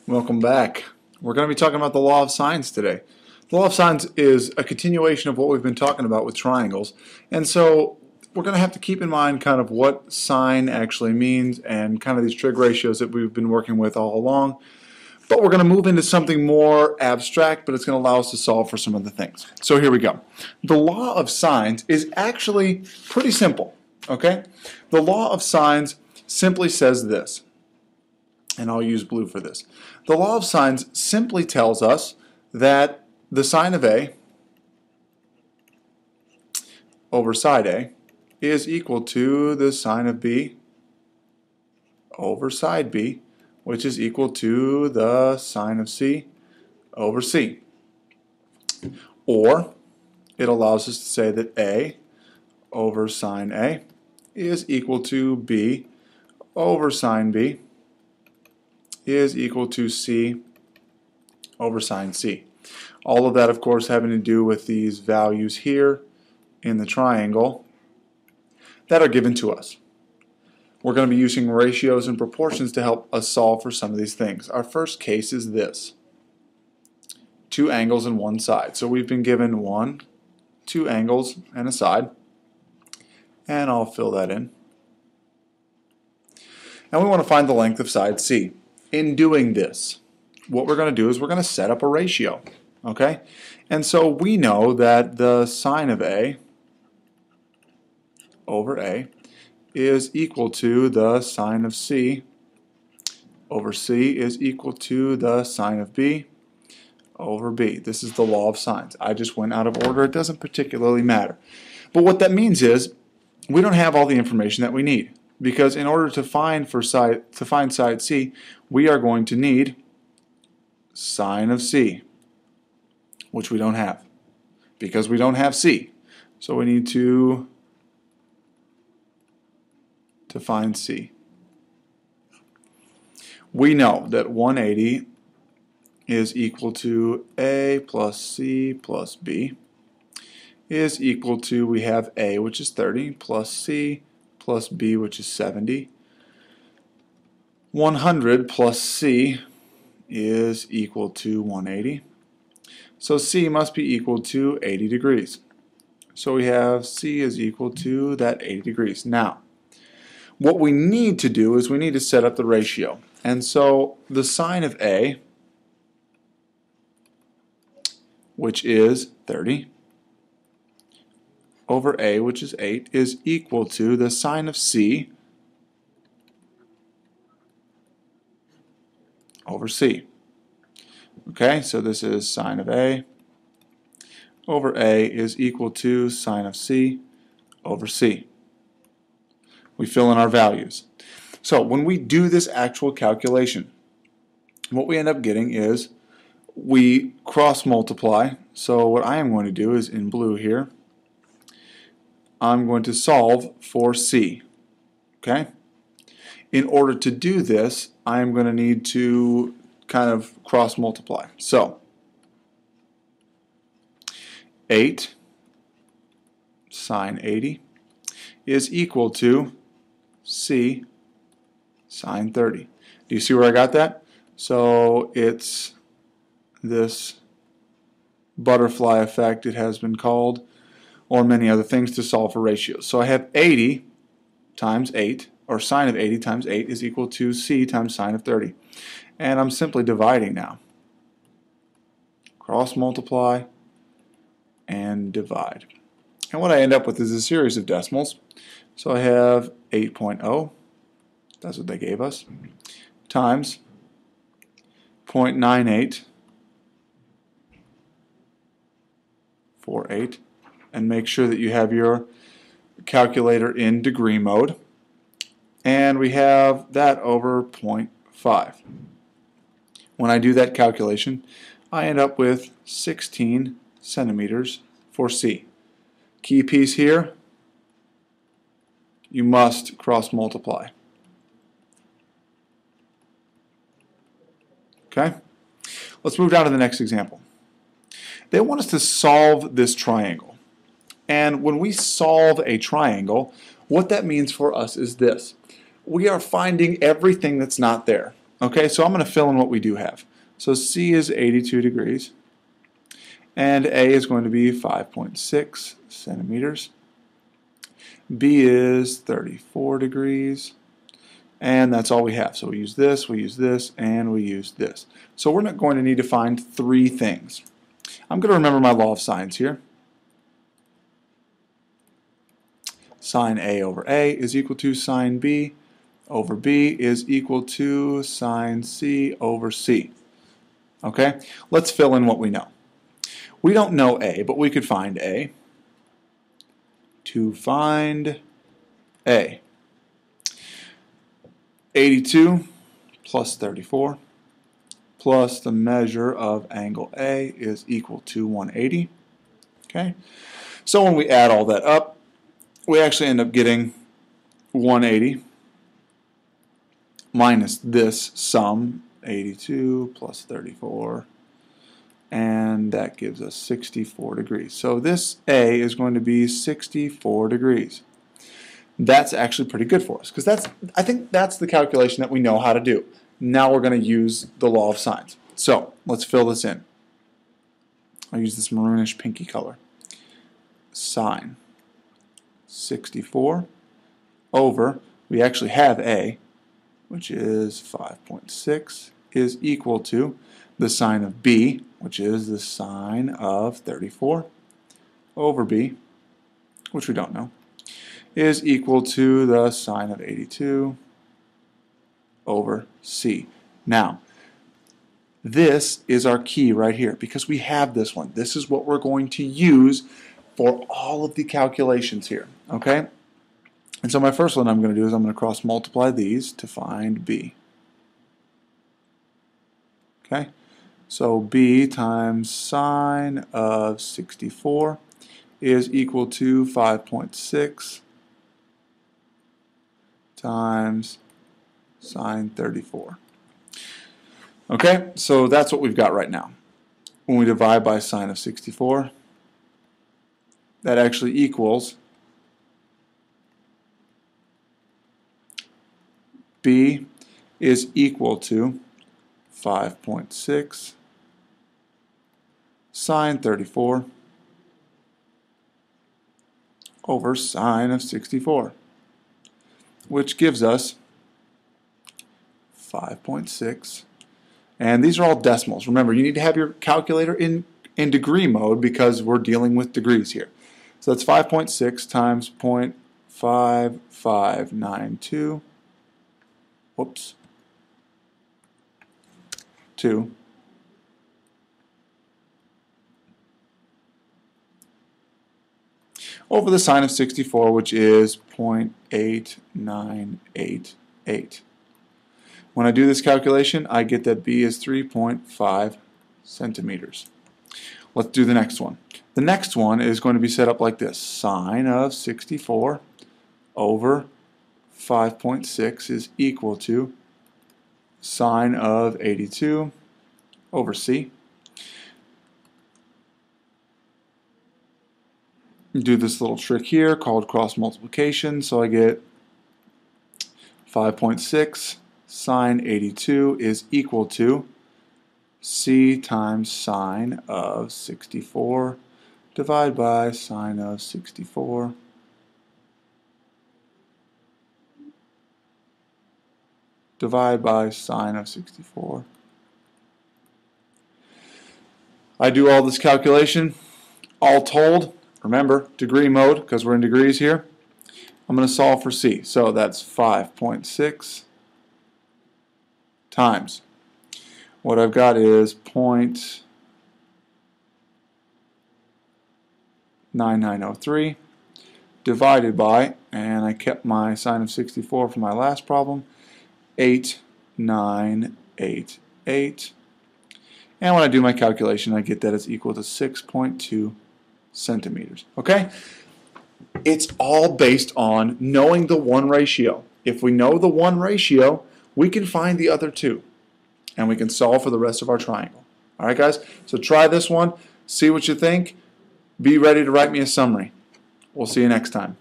Welcome back. We're going to be talking about the law of sines today. The law of sines is a continuation of what we've been talking about with triangles, and so we're going to have to keep in mind kind of what sine actually means and kind of these trig ratios that we've been working with all along. But we're going to move into something more abstract, but it's going to allow us to solve for some of the things. So here we go. The law of sines is actually pretty simple, okay? The law of sines simply says this, and I'll use blue for this. The law of sines simply tells us that the sine of A over side A is equal to the sine of B over side B, which is equal to the sine of C over C. Or it allows us to say that A over sine A is equal to B over sine B is equal to C over sine C. All of that, of course, having to do with these values here in the triangle that are given to us. We're going to be using ratios and proportions to help us solve for some of these things. Our first case is this: two angles and one side. So we've been given two angles and a side, and I'll fill that in. And we want to find the length of side C. In doing this, what we're going to do is we're going to set up a ratio, okay? And so we know that the sine of A over A is equal to the sine of C over C is equal to the sine of B over B. This is the law of sines. I just went out of order. It doesn't particularly matter. But what that means is we don't have all the information that we need, because in order to find side C, we are going to need sine of C, which we don't have because we don't have C. So we need to find C. We know that 180 is equal to A plus C plus B is equal to, we have A, which is 30, plus C plus B, which is 70. 100 plus C is equal to 180. So C must be equal to 80 degrees. So we have C is equal to that 80 degrees. Now, what we need to do is we need to set up the ratio. And so the sine of A, which is 30, over A, which is 8, is equal to the sine of C over C. Okay, so this is sine of A over A is equal to sine of C over C. We fill in our values. So when we do this actual calculation, what we end up getting is we cross multiply. So what I am going to do is, in blue here, I'm going to solve for C. Okay? In order to do this, I am going to need to kind of cross multiply. So 8 sine 80 is equal to C sine 30. Do you see where I got that? So it's this butterfly effect, it has been called, or many other things, to solve for ratios. So I have 80 times 8, or sine of 80 times 8 is equal to C times sine of 30. And I'm simply dividing now. Cross multiply and divide. And what I end up with is a series of decimals. So I have 8.0, that's what they gave us, times 0.9848, and make sure that you have your calculator in degree mode. And we have that over 0.5. When I do that calculation, I end up with 16 centimeters for C. Key piece here, you must cross multiply. Okay? Let's move down to the next example. They want us to solve this triangle. And when we solve a triangle, what that means for us is this. We are finding everything that's not there. Okay, so I'm going to fill in what we do have. So C is 82 degrees, and A is going to be 5.6 centimeters. B is 34 degrees, and that's all we have. So we use this, and we use this. So we're not going to need to find three things. I'm going to remember my law of sines here. Sine A over A is equal to sine B over B is equal to sine C over C. Okay, let's fill in what we know. We don't know A, but we could find A. To find A, 82 plus 34 plus the measure of angle A is equal to 180. Okay, so when we add all that up, we actually end up getting 180 minus this sum, 82 plus 34, and that gives us 64 degrees. So this A is going to be 64 degrees. That's actually pretty good for us, because I think that's the calculation that we know how to do. Now we're going to use the law of sines. So let's fill this in. I'll use this maroonish pinky color. Sine 64 over, we actually have A, which is 5.6, is equal to the sine of B, which is the sine of 34, over B, which we don't know, is equal to the sine of 82 over C. Now, this is our key right here, because we have this one. This is what we're going to use for all of the calculations here, okay? And so my first one I'm going to do is I'm going to cross multiply these to find B. Okay, so B times sine of 64 is equal to 5.6 times sine 34. Okay, so that's what we've got right now. When we divide by sine of 64, that actually equals B is equal to 5.6 sine 34 over sine of 64, which gives us 5.6. And these are all decimals. Remember, you need to have your calculator in degree mode because we're dealing with degrees here. So that's 5.6 times 0.5592. Whoops. 2. Over the sine of 64, which is 0.8988. When I do this calculation, I get that B is 3.5 centimeters. Let's do the next one. The next one is going to be set up like this. Sine of 64 over 5.6 is equal to sine of 82 over C. Do this little trick here called cross multiplication, so I get 5.6 sine 82 is equal to C times sine of 64 divided by sine of 64 divided by sine of 64. I do all this calculation, all told, remember, degree mode, because we're in degrees here. I'm going to solve for C. So that's 5.6 times. What I've got is 0.9903 divided by, and I kept my sine of 64 for my last problem, 8988. And when I do my calculation, I get that it's equal to 6.2 centimeters. Okay? It's all based on knowing the one ratio. If we know the one ratio, we can find the other two, and we can solve for the rest of our triangle. All right, guys? So try this one, see what you think. Be ready to write me a summary. We'll see you next time.